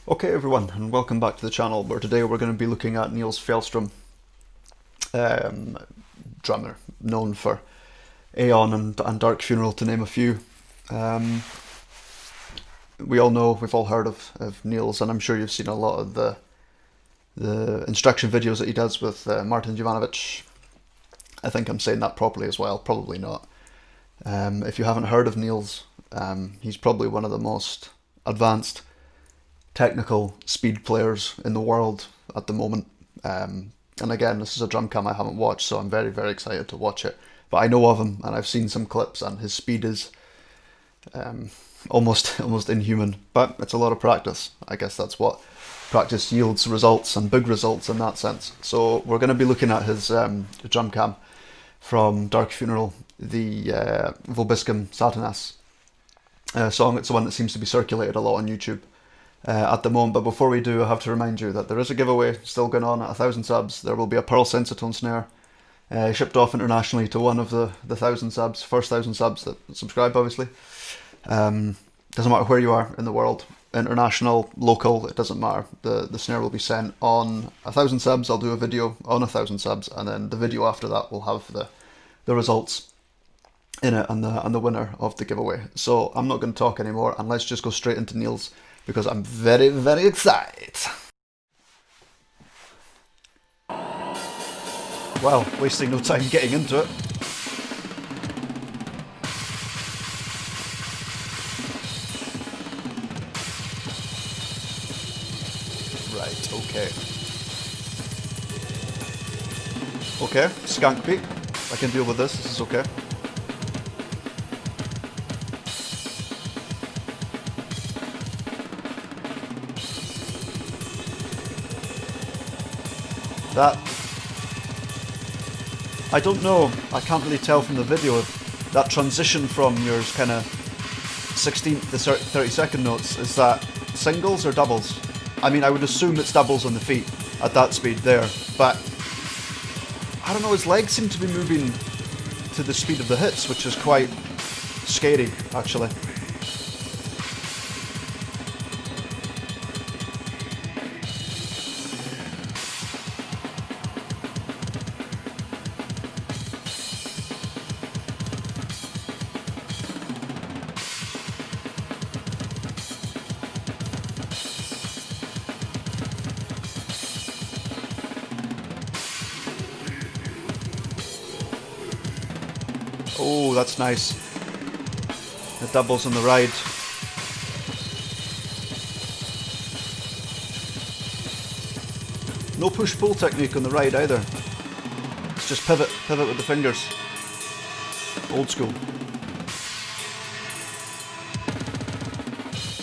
Okay everyone, and welcome back to the channel, where today we're going to be looking at Nils Fjellstrom, drummer, known for Aeon and Dark Funeral, to name a few. We all know, we've all heard of Nils, and I'm sure you've seen a lot of the instruction videos that he does with Martin Jovanovic. I think I'm saying that properly as well, probably not. If you haven't heard of Nils, he's probably one of the most advanced technical speed players in the world at the moment. And again, this is a DRUMCAM I haven't watched, so I'm very, very excited to watch it. But I know of him, and I've seen some clips, and his speed is almost inhuman. But it's a lot of practice. I guess that's what practice yields results, and big results in that sense. So we're going to be looking at his DRUMCAM from Dark Funeral, the Vobiscum Satanas song. It's the one that seems to be circulated a lot on YouTube at the moment. But before we do, I have to remind you that there is a giveaway still going on at 1,000 subs. There will be a Pearl Sensitone snare shipped off internationally to one of the 1,000 subs, first 1,000 subs that subscribe, obviously. Doesn't matter where you are in the world, international, local, it doesn't matter. The snare will be sent on 1,000 subs. I'll do a video on 1,000 subs, and then the video after that will have the results in it and the winner of the giveaway. So I'm not going to talk anymore, and let's just go straight into Nils, because I'm very, very excited. Well, wasting no time getting into it. Right, okay. Okay, skank beat. I can deal with this, this is okay. That, I don't know, I can't really tell from the video if that transition from your kind of 16th to 32nd notes, is that singles or doubles? I mean, I would assume it's doubles on the feet at that speed there, but I don't know, his legs seem to be moving to the speed of the hits, which is quite scary, actually. Oh, that's nice. The doubles on the ride. No push-pull technique on the ride either. It's just pivot with the fingers. Old school.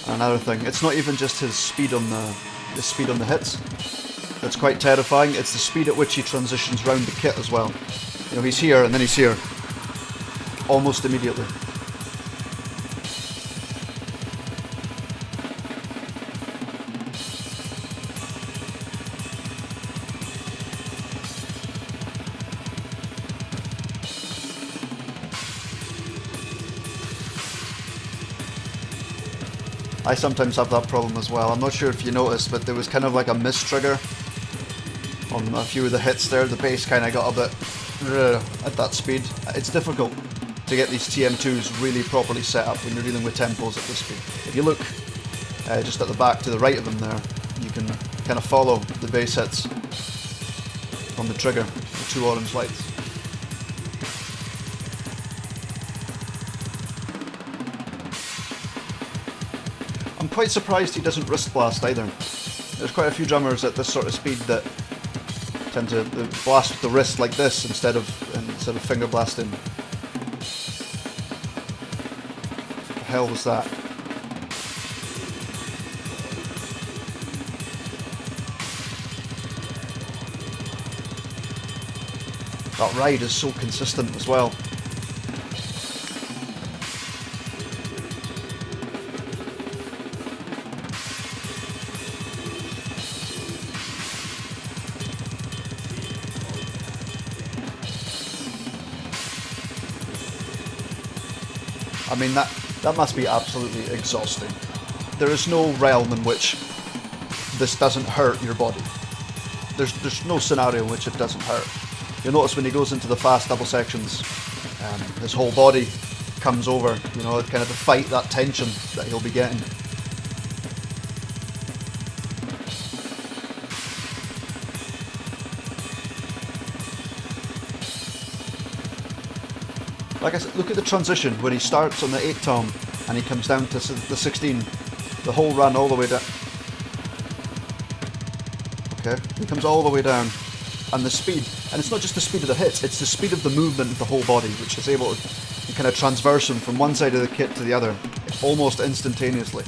And another thing, it's not even just his speed on the hits that's quite terrifying. It's the speed at which he transitions round the kit as well. You know, he's here and then he's here. Almost immediately. I sometimes have that problem as well. I'm not sure if you noticed, but there was kind of like a miss trigger on a few of the hits there. The bass kind of got a bit at that speed. It's difficult to get these TM2s really properly set up when you're dealing with tempos at this speed. If you look just at the back to the right of them there, you can kind of follow the bass hits on the trigger, the two orange lights. I'm quite surprised he doesn't wrist blast either. There's quite a few drummers at this sort of speed that tend to blast with the wrist like this instead of finger blasting. What the hell was that? That ride is so consistent as well. I mean, that must be absolutely exhausting. There is no realm in which this doesn't hurt your body. There's no scenario in which it doesn't hurt. You'll notice when he goes into the fast double sections, his whole body comes over, you know, kind of to fight that tension that he'll be getting. Like I said, look at the transition when he starts on the 8 tom and he comes down to the 16, the whole run all the way down. Okay, he comes all the way down, and the speed, and it's not just the speed of the hits, it's the speed of the movement of the whole body, which is able to kind of transverse him from one side of the kit to the other, almost instantaneously.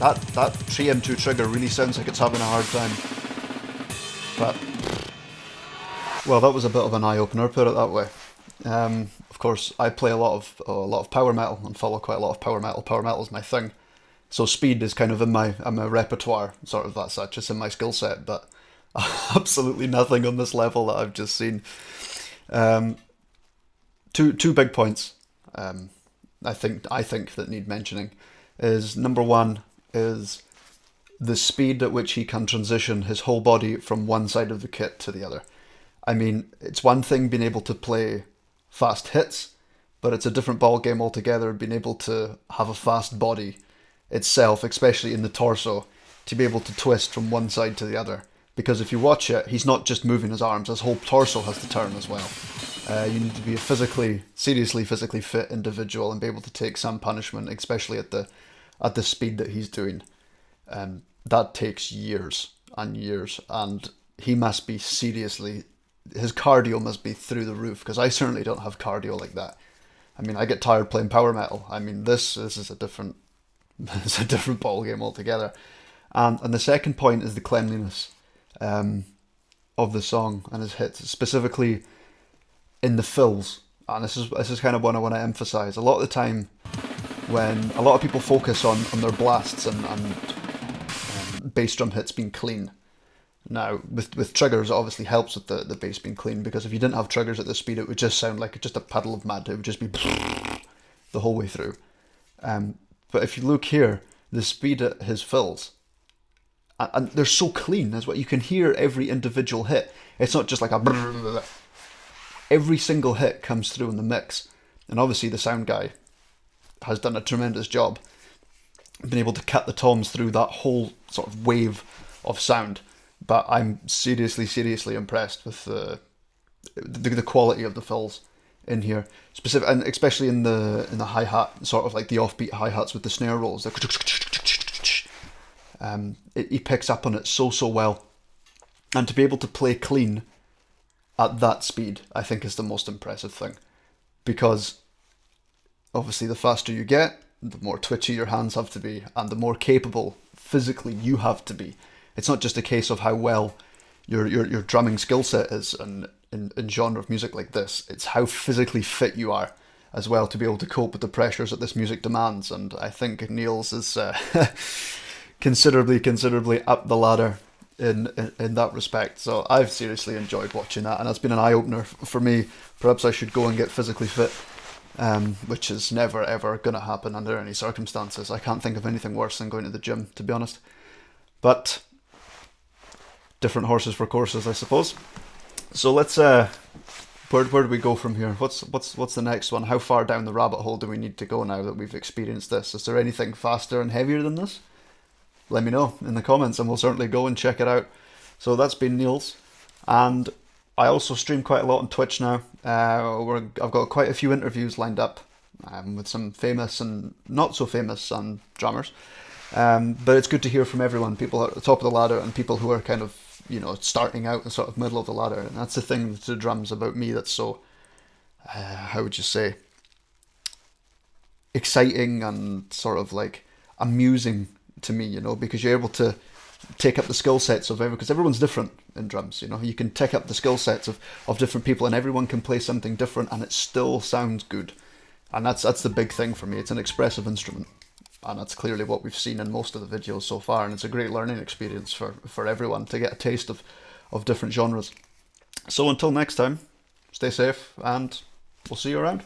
That 3M2 trigger really sounds like it's having a hard time. But, well, that was a bit of an eye-opener, put it that way. Of course, I play a lot of power metal and follow quite a lot of power metal. Power metal is my thing. So speed is kind of in my repertoire, sort of that such. It's in my skill set, but absolutely nothing on this level that I've just seen. Two big points I think that need mentioning is, number one is the speed at which he can transition his whole body from one side of the kit to the other. I mean, it's one thing being able to play fast hits, but it's a different ball game altogether being able to have a fast body itself, especially in the torso, to be able to twist from one side to the other. Because if you watch it, he's not just moving his arms, his whole torso has to turn as well. You need to be a seriously physically fit individual and be able to take some punishment, especially at the speed that he's doing. That takes years and years, and he must be his cardio must be through the roof, because I certainly don't have cardio like that. I mean, I get tired playing power metal. I mean, this is a different it's a different ball game altogether. And the second point is the cleanliness of the song and his hits, specifically in the fills. And this is kind of what I want to emphasize. A lot of the time, when a lot of people focus on their blasts and bass drum hits being clean. Now, with triggers, it obviously helps with the bass being clean, because if you didn't have triggers at this speed, it would just sound like just a puddle of mud. It would just be the whole way through. But if you look here, the speed at his fills, and they're so clean as well. You can hear every individual hit. It's not just like a... Every single hit comes through in the mix. And obviously the sound guy has done a tremendous job being able to cut the toms through that whole sort of wave of sound. But I'm seriously impressed with the quality of the fills in here, and especially in the hi-hat, sort of like the offbeat hi-hats with the snare rolls. He picks up on it so well, and to be able to play clean at that speed, I think, is the most impressive thing, because obviously the faster you get, the more twitchy your hands have to be, and the more capable physically you have to be. It's not just a case of how well your drumming skill set is in genre of music like this. It's how physically fit you are as well to be able to cope with the pressures that this music demands. And I think Nils is considerably up the ladder in that respect. So I've seriously enjoyed watching that, and that's been an eye-opener for me. Perhaps I should go and get physically fit, which is never ever going to happen under any circumstances. I can't think of anything worse than going to the gym, to be honest. But different horses for courses, I suppose. So let's where do we go from here? What's the next one? How far down the rabbit hole do we need to go now that we've experienced this? Is there anything faster and heavier than this? Let me know in the comments, and we'll certainly go and check it out. So that's been Nils, and I also stream quite a lot on Twitch now. I've got quite a few interviews lined up with some famous and not so famous drummers. But it's good to hear from everyone, people at the top of the ladder and people who are kind of, starting out in sort of middle of the ladder. And that's the thing with the drums about me that's so, how would you say, exciting and sort of like amusing to me, because you're able to take up the skill sets of everyone, because everyone's different in drums, you can take up the skill sets of different people, and everyone can play something different and it still sounds good. And that's the big thing for me. It's an expressive instrument. And that's clearly what we've seen in most of the videos so far, and it's a great learning experience for everyone to get a taste of different genres. So until next time, stay safe, and we'll see you around.